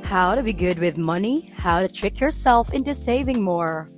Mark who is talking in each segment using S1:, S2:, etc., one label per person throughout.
S1: How to be good with money, how to trick yourself into saving more.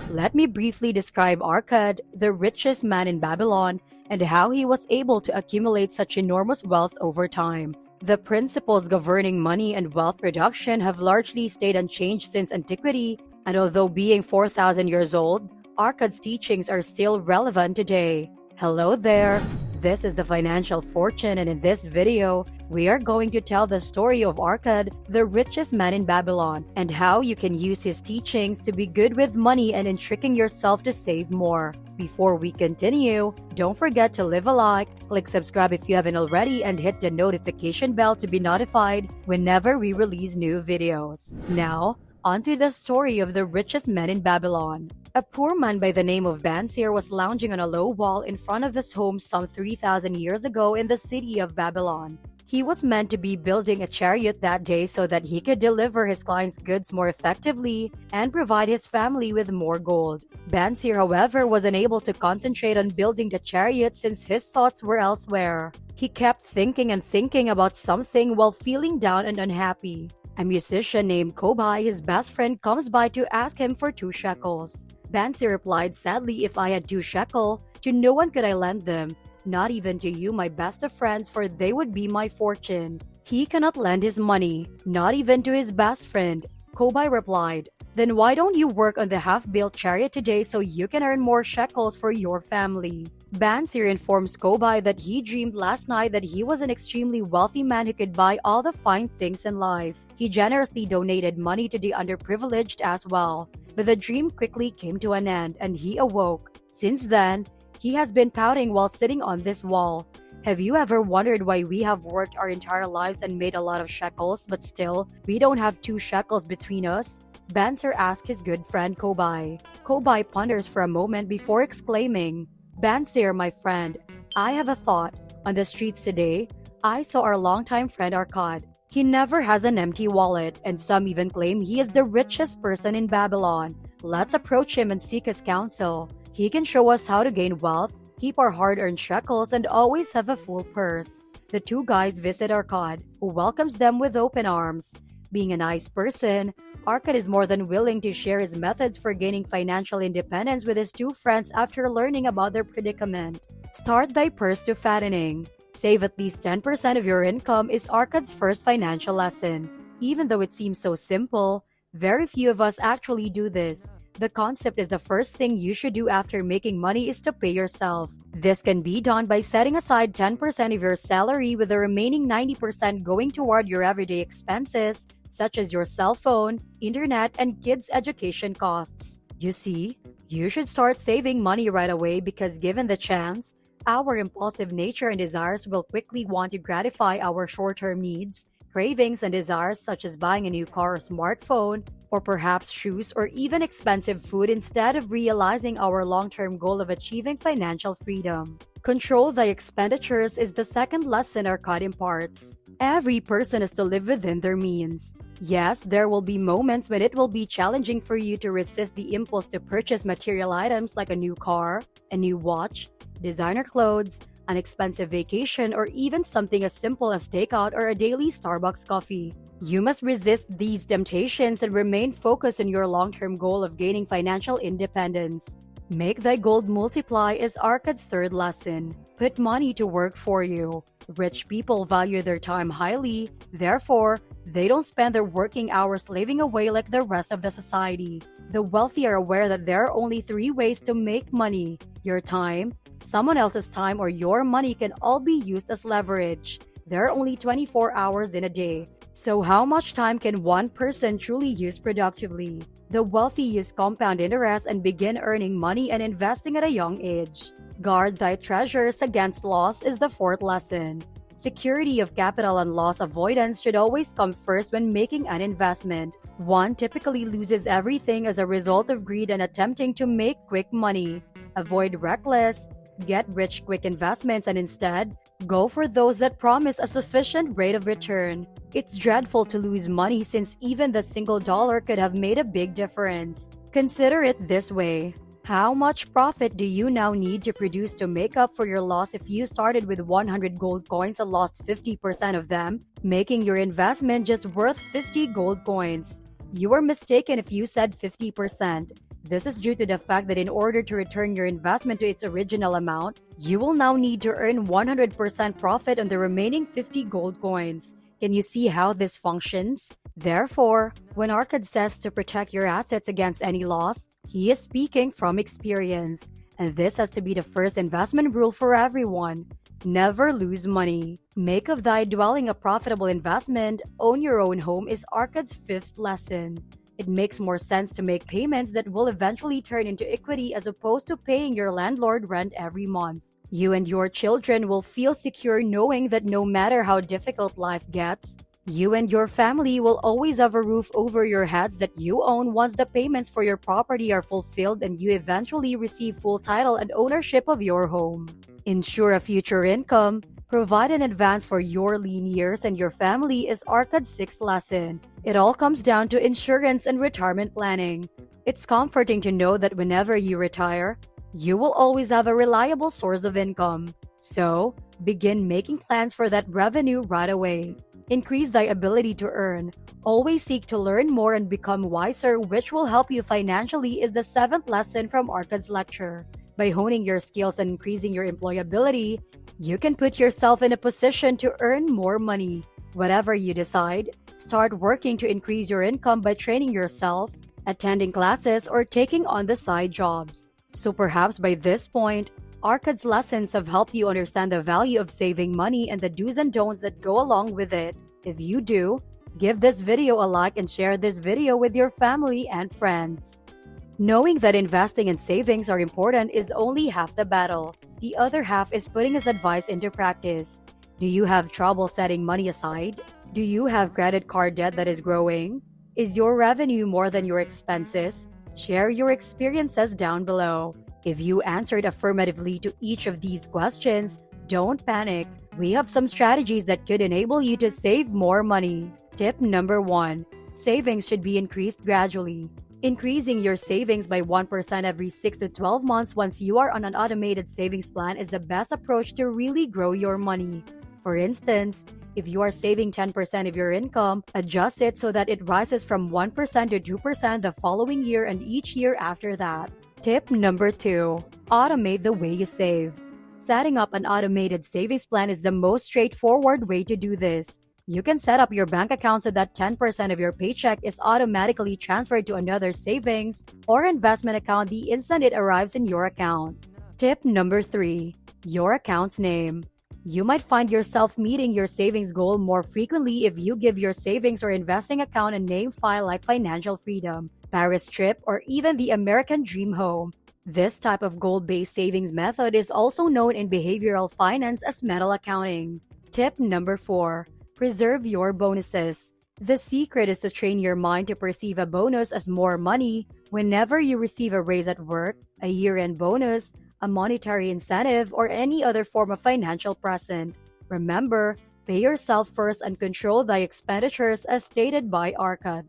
S1: Let me briefly describe Arkad, the richest man in Babylon, and how he was able to accumulate such enormous wealth over time. The principles governing money and wealth production have largely stayed unchanged since antiquity, and although being 4,000 years old, Arkad's teachings are still relevant today. Hello there! This is the Financial Fortune, and in this video, we are going to tell the story of Arkad, the richest man in Babylon, and how you can use his teachings to be good with money and in tricking yourself to save more. Before we continue, don't forget to leave a like, click subscribe if you haven't already, and hit the notification bell to be notified whenever we release new videos. Now, onto the story of the richest man in Babylon. A poor man by the name of BANSIR was lounging on a low wall in front of his home some 3,000 years ago in the city of Babylon. He was meant to be building a chariot that day so that he could deliver his clients' goods more effectively and provide his family with more gold. BANSIR, however, was unable to concentrate on building the chariot since his thoughts were elsewhere. He kept thinking and thinking about something while feeling down and unhappy. A musician named Kobai, his best friend, comes by to ask him for 2 shekels. BANSIR replied sadly, "If I had 2 shekel, to no one could I lend them, not even to you, my best of friends, for they would be my fortune." He cannot lend his money, not even to his best friend. Kobai replied, "Then why don't you work on the half-built chariot today so you can earn more shekels for your family?" BANSIR informs Kobai that he dreamed last night that he was an extremely wealthy man who could buy all the fine things in life. He generously donated money to the underprivileged as well. But the dream quickly came to an end and he awoke. Since then, he has been pouting while sitting on this wall. Have you ever wondered why we have worked our entire lives and made a lot of shekels, but still, we don't have 2 shekels between us? BANSIR asked his good friend Kobai. Kobai ponders for a moment before exclaiming, "BANSIR, my friend, I have a thought. On the streets today, I saw our longtime friend Arkad. He never has an empty wallet, and some even claim he is the richest person in Babylon. Let's approach him and seek his counsel. He can show us how to gain wealth, keep our hard-earned shekels, and always have a full purse." The 2 guys visit Arkad, who welcomes them with open arms. Being a nice person, Arkad is more than willing to share his methods for gaining financial independence with his 2 friends after learning about their predicament. Start thy purse to fattening. Save at least 10% of your income is Arkad's first financial lesson. Even though it seems so simple, very few of us actually do this. The concept is the first thing you should do after making money is to pay yourself. This can be done by setting aside 10% of your salary with the remaining 90% going toward your everyday expenses, such as your cell phone, internet, and kids' education costs. You see, you should start saving money right away because given the chance, our impulsive nature and desires will quickly want to gratify our short-term needs, cravings, and desires such as buying a new car or smartphone, or perhaps shoes or even expensive food instead of realizing our long-term goal of achieving financial freedom. Control thy expenditures is the second lesson Arkad imparts. Every person is to live within their means. Yes, there will be moments when it will be challenging for you to resist the impulse to purchase material items like a new car, a new watch, designer clothes, an expensive vacation, or even something as simple as takeout or a daily Starbucks coffee. You must resist these temptations and remain focused on your long-term goal of gaining financial independence. Make thy gold multiply is Arkad's third lesson. Put money to work for you. Rich people value their time highly, therefore, they don't spend their working hours slaving away like the rest of the society. The wealthy are aware that there are only 3 ways to make money: your time, someone else's time, or your money can all be used as leverage. There are only 24 hours in a day. So how much time can one person truly use productively? The wealthy use compound interest and begin earning money and investing at a young age. Guard thy treasures against loss is the 4th lesson. Security of capital and loss avoidance should always come first when making an investment. One typically loses everything as a result of greed and attempting to make quick money. Avoid reckless, get-rich-quick investments and instead, go for those that promise a sufficient rate of return. It's dreadful to lose money since even the single dollar could have made a big difference. Consider it this way. How much profit do you now need to produce to make up for your loss if you started with 100 gold coins and lost 50% of them, making your investment just worth 50 gold coins? You were mistaken if you said 50%. This is due to the fact that in order to return your investment to its original amount, you will now need to earn 100% profit on the remaining 50 gold coins. Can you see how this functions? Therefore, when Arcad says to protect your assets against any loss, he is speaking from experience. And this has to be the first investment rule for everyone. Never lose money. Make of thy dwelling a profitable investment. Own your own home is Arcad's fifth lesson. It makes more sense to make payments that will eventually turn into equity as opposed to paying your landlord rent every month. You and your children will feel secure knowing that no matter how difficult life gets, you and your family will always have a roof over your heads that you own once the payments for your property are fulfilled and you eventually receive full title and ownership of your home. Ensure a future income. Provide an advance for your lean years and your family is Arcad's sixth lesson. It all comes down to insurance and retirement planning. It's comforting to know that whenever you retire, you will always have a reliable source of income. So, begin making plans for that revenue right away. Increase thy ability to earn. Always seek to learn more and become wiser, which will help you financially is the seventh lesson from Arcad's lecture. By honing your skills and increasing your employability, you can put yourself in a position to earn more money. Whatever you decide, start working to increase your income by training yourself, attending classes, or taking on the side jobs. So perhaps by this point, Arcad's lessons have helped you understand the value of saving money and the do's and don'ts that go along with it. If you do, give this video a like and share this video with your family and friends. Knowing that investing and savings are important is only half the battle. The other half is putting his advice into practice. Do you have trouble setting money aside? Do you have credit card debt that is growing? Is your revenue more than your expenses? Share your experiences down below. If you answered affirmatively to each of these questions, don't panic. We have some strategies that could enable you to save more money. Tip number 1. Savings should be increased gradually. Increasing your savings by 1% every 6 to 12 months once you are on an automated savings plan is the best approach to really grow your money. For instance, if you are saving 10% of your income, adjust it so that it rises from 1% to 2% the following year and each year after that. Tip number 2. Automate the way you save. Setting up an automated savings plan is the most straightforward way to do this. You can set up your bank account so that 10% of your paycheck is automatically transferred to another savings or investment account the instant it arrives in your account. Tip number 3. Your account's name. You might find yourself meeting your savings goal more frequently if you give your savings or investing account a name file like Financial Freedom, Paris Trip, or even the American Dream Home. This type of goal-based savings method is also known in behavioral finance as metal accounting. Tip number 4. Preserve your bonuses. The secret is to train your mind to perceive a bonus as more money whenever you receive a raise at work, a year-end bonus, a monetary incentive, or any other form of financial present. Remember, pay yourself first and control thy expenditures as stated by Arcad.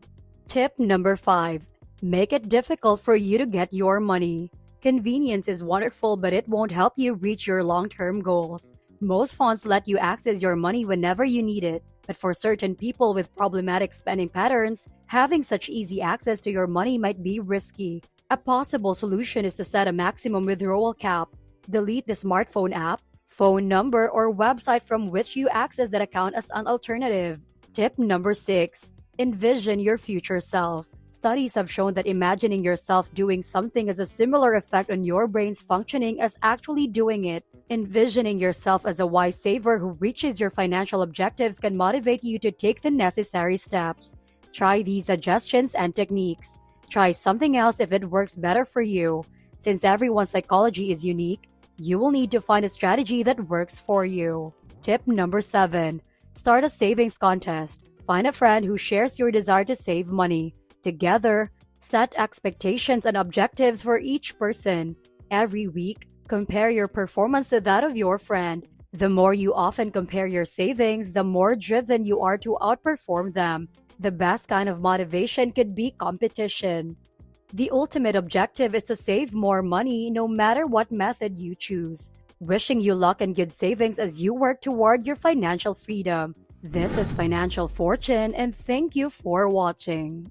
S1: Tip number 5. Make it difficult for you to get your money. Convenience is wonderful, but it won't help you reach your long-term goals. Most funds let you access your money whenever you need it, but for certain people with problematic spending patterns, having such easy access to your money might be risky. A possible solution is to set a maximum withdrawal cap. Delete the smartphone app, phone number, or website from which you access that account as an alternative. Tip number 6. Envision your future self. Studies have shown that imagining yourself doing something has a similar effect on your brain's functioning as actually doing it. Envisioning yourself as a wise saver who reaches your financial objectives can motivate you to take the necessary steps. Try these suggestions and techniques. Try something else if it works better for you. Since everyone's psychology is unique, you will need to find a strategy that works for you. Tip number 7. Start a savings contest. Find a friend who shares your desire to save money. Together, set expectations and objectives for each person. Every week, compare your performance to that of your friend. The more you often compare your savings, the more driven you are to outperform them. The best kind of motivation could be competition. The ultimate objective is to save more money no matter what method you choose. Wishing you luck and good savings as you work toward your financial freedom. This is Financial Fortune, and thank you for watching.